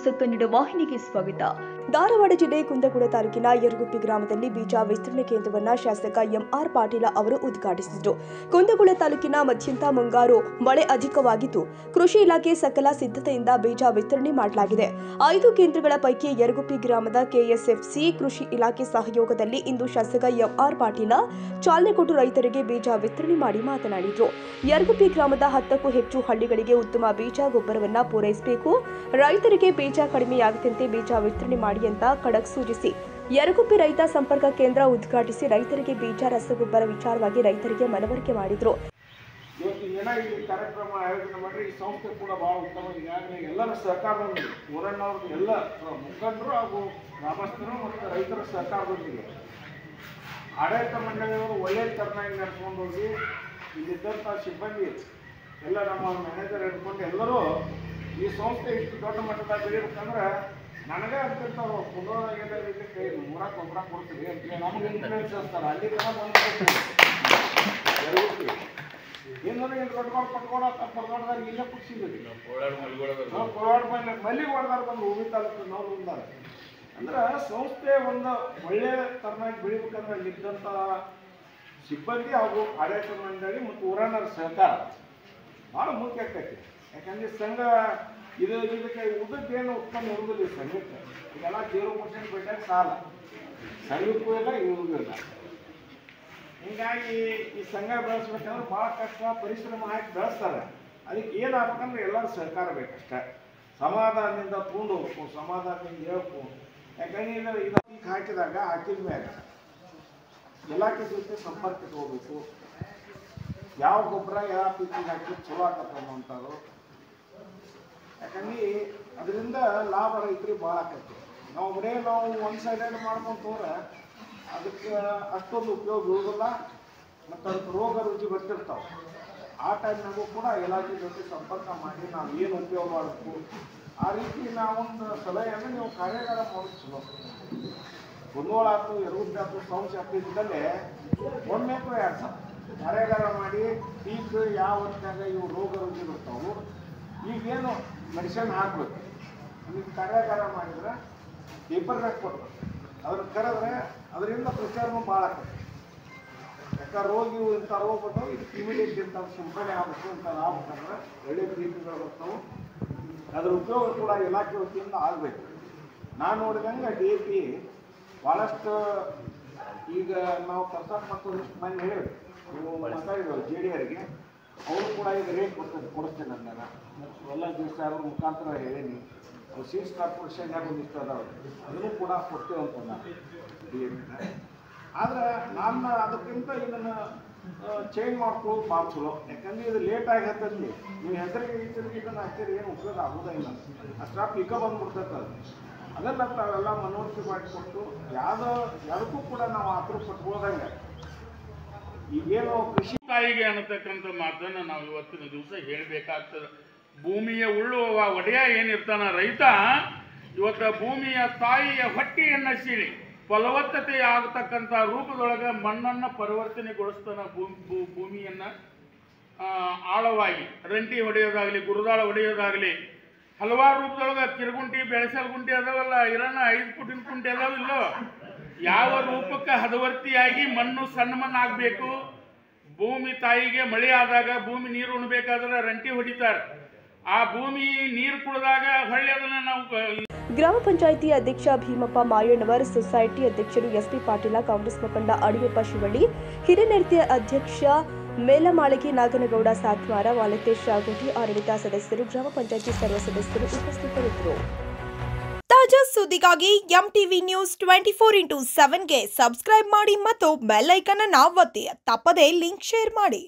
News Kannada ವಾಹಿನಿಗೆ ಸ್ವಾಗತ. ಧಾರವಾಡ ಜಿಲ್ಲೆ ಕುಂದಗೋಳ ತಾಲೂಕಿನ ಯರಗುಪ್ಪಿ ಗ್ರಾಮದಲ್ಲಿ ಬೀಜ ವಿಸ್ತರಣೆ ಕೇಂದ್ರವನ್ನು ಶಾಸಕ ಎಂಆರ್ ಪಾಟೀಲ ಅವರು ಉದ್ಘಾಟಿಸಿದರು. ಕುಂದಗೋಳ ತಾಲೂಕಿನ ಮಧ್ಯಂತ ಮುಂಗಾರು ಮಳೆ ಅಧಿಕವಾಗಿದ್ದು, ಕೃಷಿ ಇಲಾಖೆ ಸಕಲ ಸಿದ್ಧತೆಯಿಂದ ಬೀಜ ವಿತರಣೆ ಮಾಡಲಾಗಿದೆ. 5 ಕೇಂದ್ರಗಳ ಪೈಕಿ ಯರಗುಪ್ಪಿ ಗ್ರಾಮದ ಕೆಎಸ್ಎಫ್ಸಿ ಕೃಷಿ ಇಲಾಖೆ ಸಹಯೋಗದಲ್ಲಿ ಇಂದು ಶಾಸಕ ಎಂಆರ್ ಪಾಟೀಲ ಚಾಲನೆ ಕೊಟ್ಟು ರೈತರಿಗೆ ಬೀಜ ವಿತರಣೆ ಮಾಡಿ ಮಾತನಾಡಿದರು. ಯರಗುಪ್ಪಿ ಗ್ರಾಮದ 10ಕ್ಕೂ ಹೆಚ್ಚು ಹಳ್ಳಿಗಳಿಗೆ ಉತ್ತಮ ಬೀಜ ಗೊಬ್ಬರವನ್ನು ಪೂರೈಸಬೇಕು, ರೈತರಿಗೆ ಬೀಜ ಕಡಿಮೆಯಾಗದಂತೆ ಬೀಜ ವಿತರಣೆ ಮಾಡಿ ಅಂತ ಖಡಕ್ ಸೂಚಿಸಿ ಯರಗುಪ್ಪಿ ರೈತ ಸಂಪರ್ಕ ಕೇಂದ್ರ ಉದ್ಘಾಟಿಸಿ ರೈತರಿಗೆ ಬೀಜ ರಸಗೊಬ್ಬರ ವಿಚಾರವಾಗಿ ರೈತರಿಗೆ ಮನವರಿಕೆ ಮಾಡಿದರು. ಇವತ್ತು ಏನಾಗಿದೆ ಕಾರ್ಯಕ್ರಮ ಆಯೋಜನೆ ಮಾಡಿ ಈ ಸಂಸ್ಥೆ ಕೂಡ ಬಹಳ ಉತ್ತಮ. ಈಗಾಗಲೇ ಎಲ್ಲರ ಸಹಕಾರದೊಂದಿಗೆ ಊರನ್ನವ್ರದ್ದು ಎಲ್ಲ ಮುಖಂಡರು ಹಾಗೂ ಗ್ರಾಮಸ್ಥರು ಮತ್ತು ರೈತರ ಸಹಕಾರದೊಂದಿಗೆ ಆಡಳಿತ ಮಂಡಳಿಯವರು ಒಳ್ಳೆಯ ತರನಾಗಿ ನಡೆಸ್ಕೊಂಡು ಹೋಗಿ ಇಲ್ಲಿದ್ದಂಥ ಸಿಬ್ಬಂದಿ ಎಲ್ಲ ನಮ್ಮ ಮ್ಯಾನೇಜರ್ ಹಿಡ್ಕೊಂಡು ಎಲ್ಲರೂ ಈ ಸಂಸ್ಥೆ ಇಷ್ಟು ದೊಡ್ಡ ಮಟ್ಟದಾಗ ಬೆಳಿಬೇಕಂದ್ರೆ ನನಗೆ ಅಂತಿರ್ತಾವೆ ಕುಂದೋಳಾಗೆಲ್ಲ ಇದಕ್ಕೆ ಊರಾಗ ಗೊಬ್ಬರ ಕೊಡ್ತೀವಿ ಅಂತ ನಮಗೆ ಇನ್ಫ್ಲೂಯೆನ್ಸ್ ಇರ್ತಾರೆ. ಅಲ್ಲಿ ತನಕ ಬಂದು ಏನಂದ್ರೆ ಏನು ಕಟ್ಕೊಂಡು ಪಡ್ಕೊಂಡಾಗ ಇಲ್ಲೇ ಖುಷಿದ್ದೀವಿ. ಕೋಲಾರ ಮಲ್ಲಿಗೆ ಹೊಡೆದಾರ ಬಂದು ಹೂವಿ ತಾಲೂಕು ನಾವು ಬಂದಾರೆ ಅಂದ್ರೆ ಸಂಸ್ಥೆ ಒಂದು ಒಳ್ಳೆಯ ತರನಾಗಿ ಬೆಳಿಬೇಕಂದ್ರೆ ಅಲ್ಲಿದ್ದಂಥ ಸಿಬ್ಬಂದಿ ಹಾಗೂ ಆಡಳಿತ ಮಂಡಳಿ ಮತ್ತು ಊರನ್ನರ ಸಹಕಾರ ಭಾಳ ಮುಖ್ಯ ಆಗ್ತೈತಿ. ಯಾಕಂದ್ರೆ ಸಂಘ ಇದಕ್ಕೆ ಉದ್ದದ್ದೇನು ಉತ್ಪನ್ನ ಇರುವುದಿಲ್ಲ. ಸಂಘಕ್ಕೆ ಇದೆಲ್ಲ 0% ಬಡ್ಡಿಯಾಗ ಸಾಲ ಸಂಘಕ್ಕೂ ಇಲ್ಲ, ಇವ್ರಿಗೂ ಇಲ್ಲ. ಹೀಗಾಗಿ ಈ ಸಂಘ ಬೆಳೆಸ್ಬೇಕಂದ್ರೆ ಭಾಳ ಕಷ್ಟ, ಪರಿಶ್ರಮ ಹಾಕಿ ಬೆಳೆಸ್ತಾರೆ. ಅದಕ್ಕೆ ಏನಾಗಬೇಕಂದ್ರೆ ಎಲ್ಲರೂ ಸಹಕಾರ ಬೇಕಷ್ಟೆ. ಸಮಾಧಾನದಿಂದ ತಗೊಂಡು ಹೋಗ್ಬೇಕು, ಸಮಾಧಾನದಿಂದ ಹೇಳ್ಬೇಕು. ಯಾಕಂದ್ರೆ ಇದಕ್ಕೆ ಹಾಕಿದ ಮೇಲೆ ಇಲಾಖೆ ಜೊತೆ ಸಂಪರ್ಕ ಇಟ್ಕೋಬೇಕು. ಯಾವ ಗೊಬ್ಬರ ಯಾವ ಪೀಕಿಗೆ ಹಾಕಿ ಚಲೋ ಆಗತ್ತೆ ಅನ್ನೋಂಥದ್ದು. ಯಾಕಂದ್ರೆ ಅದರಿಂದ ಲಾಭ ರೈತರಿಗೆ ಭಾಳ ಆಕೈತಿ. ನಾವು ಒಂದು ಸೈಡೆಡ್ ಮಾಡ್ಕೊಂಡು ಹೋದ್ರೆ ಅದಕ್ಕೆ ಅಷ್ಟೊಂದು ಉಪಯೋಗ ಬೀಳೋದಿಲ್ಲ ಮತ್ತು ಅದಕ್ಕೆ ರೋಗ ರುಚಿ ಬರ್ತಿರ್ತಾವೆ. ಆ ಟೈಮ್ನಾಗೂ ಕೂಡ ಇಲಾಖೆ ಜೊತೆ ಸಂಪರ್ಕ ಮಾಡಿ ನಾವು ಏನು ಉಪಯೋಗ ಮಾಡಬೇಕು ಆ ರೀತಿ ನಾವೊಂದು ಸಲಹೆಯನ್ನು ನೀವು ಕಾರ್ಯಾಗಾರ ಮಾಡೋದು ಚಲೋ. ಕುಂದಗೋಳ ಆಯ್ತು, ಯರಗುಪ್ಪಿ ಆಯ್ತು, ಸಂಸ್ಥೆ ಆಗ್ತಿದ್ದಲ್ಲೇ ಒಮ್ಮೆಕ್ಕೂ 2 ಸಲ ಕಾರ್ಯಾಗಾರ ಮಾಡಿ ಪೀಕ್ ಯಾವ ಹೊತ್ತಿನಾಗ ಇವು ರೋಗ ರುಚಿ ಬರ್ತಾವೆ, ಈಗೇನು ಮೆಡಿಸಿನ್ ಹಾಕಬೇಕು ನಿಮಗೆ ಕಾರ್ಯಾಗಾರ ಮಾಡಿದ್ರೆ ಪೇಪರ್ನಾಗ ಕೊಡ್ಬೇಕು. ಅದ್ರ ಕರೆದ್ರೆ ಅದರಿಂದ ಪ್ರಚಾರನೂ ಭಾಳ ಆಗ್ತದೆ. ಯಾಕಂದ್ರೆ ರೋಗಿ ಇಂಥ ರೋಗ ಬರ್ತಾವೆ, ಇದಕ್ಕೆ ಇಮಿಡಿಯೇಟ್ ಇಂಥ ಸಿಂಪಡಣೆ ಆಗಬೇಕು, ಇಂಥ ಆಗ್ಬೇಕಂದ್ರೆ ಒಳ್ಳೆಯ ಪೀಕ್ಗಳು ಬರ್ತಾವೆ. ಅದ್ರ ಉಪಯೋಗ ಕೂಡ ಇಲಾಖೆ ವತಿಯಿಂದ ಆಗಬೇಕು. ನಾನು ನೋಡಿದಂಗೆ DAP ಭಾಳಷ್ಟು ಈಗ ನಾವು ಕರ್ಸಾಕ್ ಮತ್ತೊಂದಿಷ್ಟು ಮಂದಿ ಹೇಳಿವಿ, ನೀವು ಮಾತಾಡಿದ್ರು JDRಗೆ, ಅವರು ಕೂಡ ಈಗ ರೇಟ್ ಕೊಡಿಸ್ತೇನೆ ಅಂದಾಗ ಎಲ್ಲ ದಿವಸ ಅವ್ರ ಮುಖಾಂತರ ಹೇಳೀನಿ. ಸೀಡ್ಸ್ ಕಾರ್ಪೊರೇಷನ್ಯಾಗ ಒಂದಿಷ್ಟು ಅದಾವೆ, ಅದನ್ನು ಕೂಡ ಕೊಡ್ತೇವೆ ಅಂತ ನಾನು DAPನ. ಆದರೆ ನಾನು ಅದಕ್ಕಿಂತ ಇದನ್ನು ಚೇಂಜ್ ಮಾಡ್ಕೊಳ್ಳೋದು ಭಾಳ ಚಲೋ. ಯಾಕಂದ್ರೆ ಇದು ಲೇಟಾಗಿ ಹತ್ತಲ್ಲಿ ನೀವು ಹೆಸರಿಗೆ ಇದನ್ನು ಹಾಕಿದ್ರೆ ಏನು ಉಪಯೋಗ ಆಗೋದಿಲ್ಲ. ಅಷ್ಟಾ ಪೀಕ ಬಂದ್ಬಿಡ್ತೈತೆ. ಅದೆಲ್ಲ ತಾವೆಲ್ಲ ಮನವರಿಕೆ ಮಾಡಿಕೊಟ್ಟು ಯಾವುದಕ್ಕೂ ಕೂಡ ನಾವು ಆತುರ ಪಟ್ಕೊಳ್ಳೋದಂಗೆ ಈಗೇನು ಕೃಷಿ ತಾಯಿಗೆ ಅನ್ನತಕ್ಕಂಥ ಮಾತನ್ನು ನಾವು ಇವತ್ತಿನ ದಿವಸ ಹೇಳಬೇಕಾಗ್ತದೆ. ಭೂಮಿಯ ಉಳ್ಳುವ ಒಡೆಯ ಏನಿರ್ತಾನ ರೈತ, ಇವತ್ತು ಭೂಮಿಯ ತಾಯಿಯ ಹೊಟ್ಟೆಯನ್ನು ಸೀಳಿ ಫಲವತ್ತತೆ ಆಗತಕ್ಕಂಥ ರೂಪದೊಳಗೆ ಮಣ್ಣನ್ನು ಪರಿವರ್ತನೆಗೊಳಿಸ್ತಾನ. ಭೂಮಿಯನ್ನು ಆಳವಾಗಿ ರಂಟಿ ಹೊಡೆಯೋದಾಗಲಿ, ಗುರುದಾಳ ಹೊಡೆಯೋದಾಗಲಿ, ಹಲವಾರು ರೂಪದೊಳಗೆ ಕಿರುಗುಂಟಿ, ಬೆಳೆಸಲ್ ಗುಂಟಿ ಅದಾವಲ್ಲ, ಇರೋಣ 5 ಫುಟಿನ ಕುಂಟೆ ಅದಾವಿಲ್ಲೋ, ಯಾವ ರೂಪಕ್ಕೆ ಹದವರ್ತಿಯಾಗಿ ಮಣ್ಣು ಸಣ್ಣ ಮಣ್ಣು ಆಗಬೇಕು. ಭೂಮಿ ತಾಯಿಗೆ ಮಳೆ ಆದಾಗ ಭೂಮಿ ನೀರು ಉಣ್ಬೇಕಾದ್ರೆ ರಂಟಿ ಹೊಡಿತಾರೆ. ಆ ಭೂಮಿ ನೀರು ಕುಡಿದಾಗ ಹೊಳ್ಳಿ ಅದನ್ನು ನಾವು. ಗ್ರಾಮ ಪಂಚಾಯಿತಿ ಅಧ್ಯಕ್ಷ ಭೀಮಪ್ಪ ಮಾಯಣ್ಣವರ್, ಸೊಸೈಟಿ ಅಧ್ಯಕ್ಷರು SP ಪಾಟೀಲ, ಕಾಂಗ್ರೆಸ್ ಮುಖಂಡ ಅಡಿಯಪ್ಪ ಶಿವಳ್ಳಿ, ಹಿರಿನೆರತಿ ಅಧ್ಯಕ್ಷ ಮೇಲಮಾಳಗಿ ನಾಗನಗೌಡ ಸಾತ್ವಾರ, ವಾಲತೇಶ್ ರಾಗೋಟಿ, ಆಡಳಿತ ಸದಸ್ಯರು, ಗ್ರಾಮ ಪಂಚಾಯಿತಿ ಸರ್ವ ಸದಸ್ಯರು ಉಪಸ್ಥಿತರಿದ್ದರು. ತಾಜಾ ಸುದ್ದಿಗಾಗಿ MTV ನ್ಯೂಸ್ 24x7ಗೆ ಸಬ್ಸ್ಕ್ರೈಬ್ ಮಾಡಿ ಮತ್ತು ಬೆಲ್ ಐಕಾನ್ ಅನ್ನು ಒತ್ತಿ. ತಪ್ಪದೇ ಲಿಂಕ್ ಶೇರ್ ಮಾಡಿ.